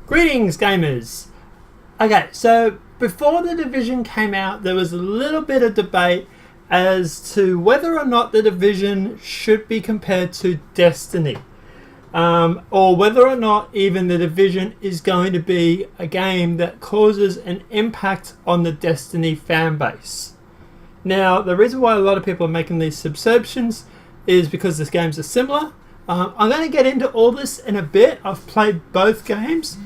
Greetings, gamers! Okay, so before The Division came out, there was a little bit of debate as to whether or not The Division should be compared to Destiny. Or whether or not even The Division is going to be a game that causes an impact on the Destiny fan base. Now, the reason why a lot of people are making these subscriptions is because these games are similar. I'm going to get into all this in a bit. I've played both games.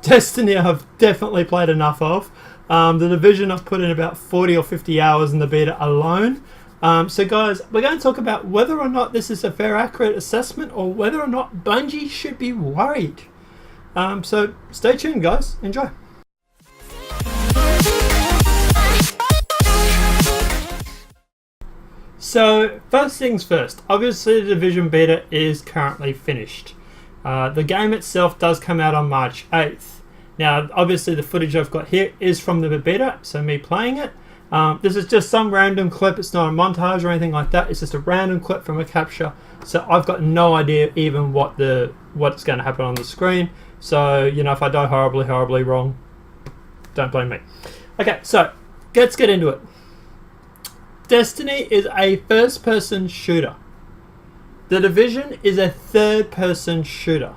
Destiny I've definitely played enough of. The Division I've put in about 40 or 50 hours in the beta alone. So guys, we're going to talk about whether or not this is a fair, accurate assessment or whether or not Bungie should be worried. So stay tuned, guys. Enjoy. So first things first, obviously the Division beta is currently finished. The game itself does come out on March 8th. Now obviously the footage I've got here is from the beta, so me playing it. This is just some random clip, it's not a montage or anything like that, it's just a random clip from a capture. So I've got no idea even what's going to happen on the screen. So, you know, if I die horribly wrong, don't blame me. Okay, so let's get into it. Destiny is a first-person shooter. The Division is a third-person shooter.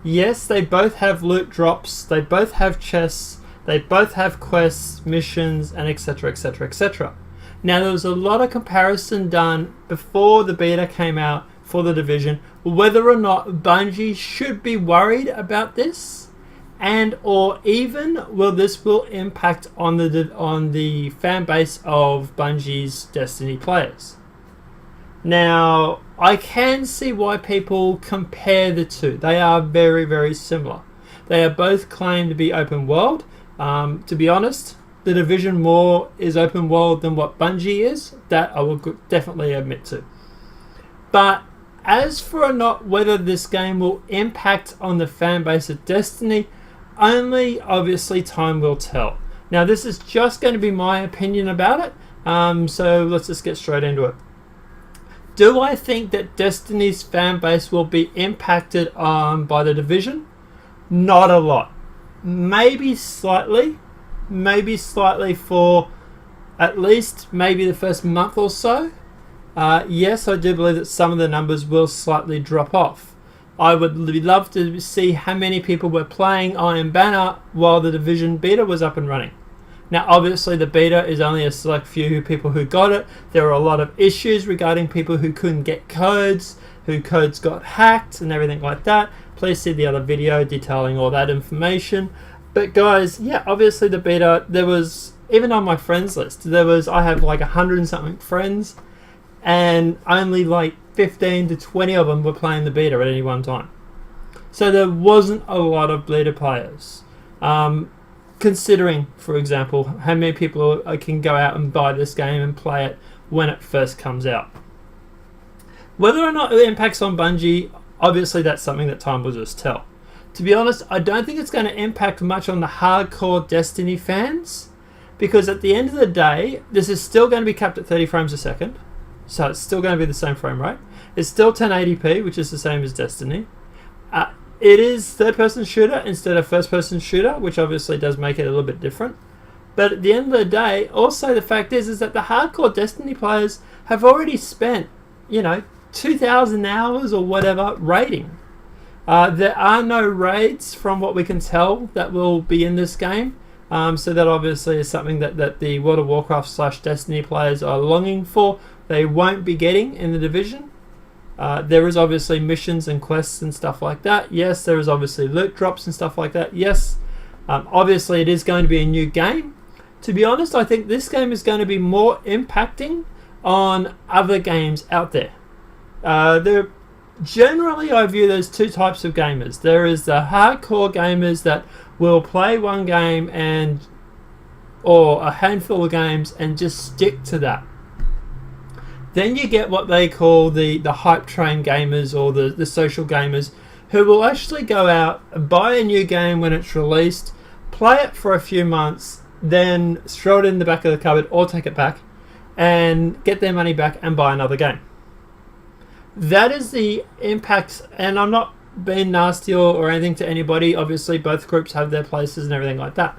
Yes, they both have loot drops, they both have chests, they both have quests, missions, and etc, etc, etc. Now, there was a lot of comparison done before the beta came out for the Division, whether or not Bungie should be worried about this, and or even this will impact on the fan base of Bungie's Destiny players. Now, I can see why people compare the two. They are very, very similar. They are both claimed to be open world. To be honest, the Division more is open world than what Bungie is. That I will definitely admit to. But as for not whether this game will impact on the fan base of Destiny, only obviously time will tell. Now, this is just going to be my opinion about it. So let's just get straight into it. Do I think that Destiny's fan base will be impacted by the Division? Not a lot. Maybe slightly for at least maybe the first month or so. Yes, I do believe that some of the numbers will slightly drop off. I would love to see how many people were playing Iron Banner while the Division beta was up and running. Now, obviously, the beta is only a select few people who got it. There were a lot of issues regarding people who couldn't get codes, who codes got hacked and everything like that. Please see the other video detailing all that information. But guys, yeah, obviously the beta, there was, even on my friends list, I have like 100 and something friends, and only like 15 to 20 of them were playing the beta at any one time. So there wasn't a lot of beta players. Considering, for example, how many people can go out and buy this game and play it when it first comes out. Whether or not it impacts on Bungie, obviously that's something that time will just tell. To be honest, I don't think it's going to impact much on the hardcore Destiny fans, because at the end of the day, this is still going to be capped at 30 frames a second. So it's still going to be the same frame rate. It's still 1080p, which is the same as Destiny. It is third-person shooter instead of first-person shooter, which obviously does make it a little bit different. But at the end of the day, also the fact is that the hardcore Destiny players have already spent, 2,000 hours or whatever raiding. There are no raids from what we can tell that will be in this game. So that obviously is something that the World of Warcraft / Destiny players are longing for. They won't be getting in the Division. There is obviously missions and quests and stuff like that. Yes, there is obviously loot drops and stuff like that. Yes, obviously it is going to be a new game. To be honest, I think this game is going to be more impacting on other games out there. Generally, I view there's two types of gamers. There is the hardcore gamers that will play one game or a handful of games and just stick to that. Then you get what they call the hype train gamers or the social gamers who will actually go out and buy a new game when it's released, play it for a few months, then throw it in the back of the cupboard or take it back and get their money back and buy another game. That is the impact, and I'm not being nasty or anything to anybody. Obviously, both groups have their places and everything like that.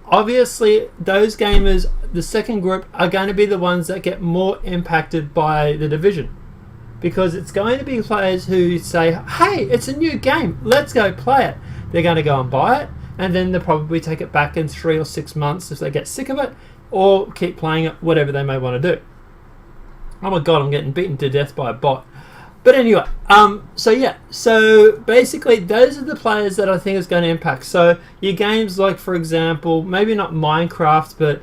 Obviously, those gamers, the second group, are going to be the ones that get more impacted by The Division. Because it's going to be players who say, hey, it's a new game, let's go play it. They're going to go and buy it, and then they'll probably take it back in 3 or 6 months if they get sick of it, or keep playing it, whatever they may want to do. Oh my god, I'm getting beaten to death by a bot. But anyway, so basically those are the players that I think is going to impact. So your games like, for example, maybe not Minecraft, but,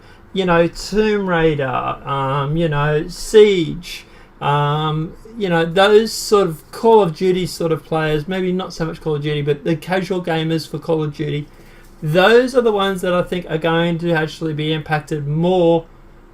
Tomb Raider, Siege, those sort of Call of Duty sort of players, maybe not so much Call of Duty, but the casual gamers for Call of Duty, those are the ones that I think are going to actually be impacted more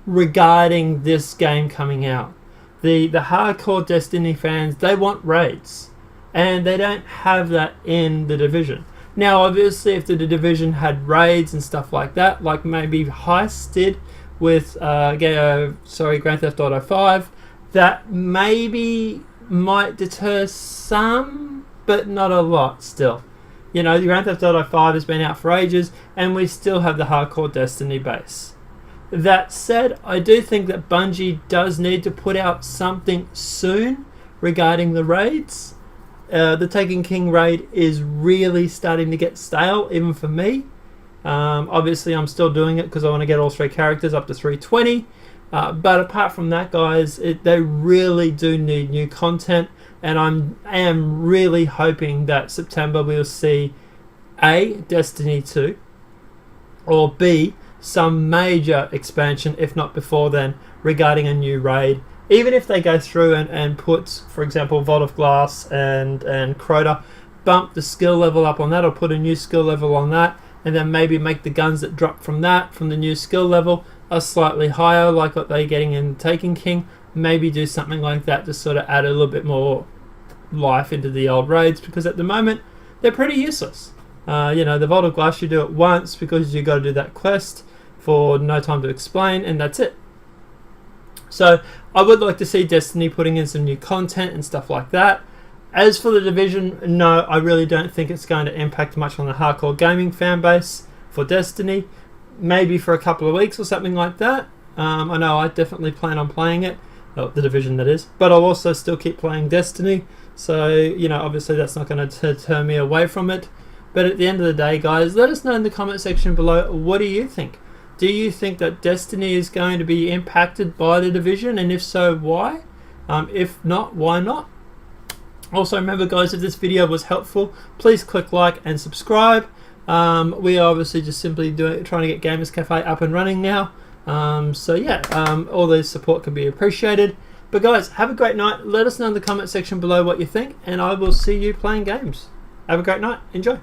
regarding this game coming out. The hardcore Destiny fans, they want raids, and they don't have that in The Division. Now, obviously, if The Division had raids and stuff like that, like maybe Heist did with Grand Theft Auto 5, that maybe might deter some, but not a lot still. The Grand Theft Auto 5 has been out for ages, and we still have the hardcore Destiny base. That said, I do think that Bungie does need to put out something soon regarding the raids. The Taken King raid is really starting to get stale, even for me. Obviously, I'm still doing it because I want to get all 3 characters up to 320. But apart from that, guys, they really do need new content. And I am really hoping that September we'll see A, Destiny 2, or B, some major expansion, if not before then, regarding a new raid. Even if they go through and put, for example, Vault of Glass and Crota, bump the skill level up on that, or put a new skill level on that, and then maybe make the guns that drop from the new skill level, are slightly higher, like what they're getting in Taken King. Maybe do something like that to sort of add a little bit more life into the old raids, because at the moment, they're pretty useless. The Vault of Glass, you do it once because you got to do that quest for No Time to Explain, and that's it. So I would like to see Destiny putting in some new content and stuff like that. As for The Division, no, I really don't think it's going to impact much on the hardcore gaming fan base for Destiny. Maybe for a couple of weeks or something like that. I know I definitely plan on playing it. The Division, that is. But I'll also still keep playing Destiny. So, obviously that's not going to turn me away from it. But at the end of the day, guys, let us know in the comment section below, what do you think? Do you think that Destiny is going to be impacted by The Division? And if so, why? If not, why not? Also, remember, guys, if this video was helpful, please click like and subscribe. We are obviously just simply trying to get Gamers Cafe up and running now. All the support can be appreciated. But guys, have a great night. Let us know in the comment section below what you think, and I will see you playing games. Have a great night. Enjoy.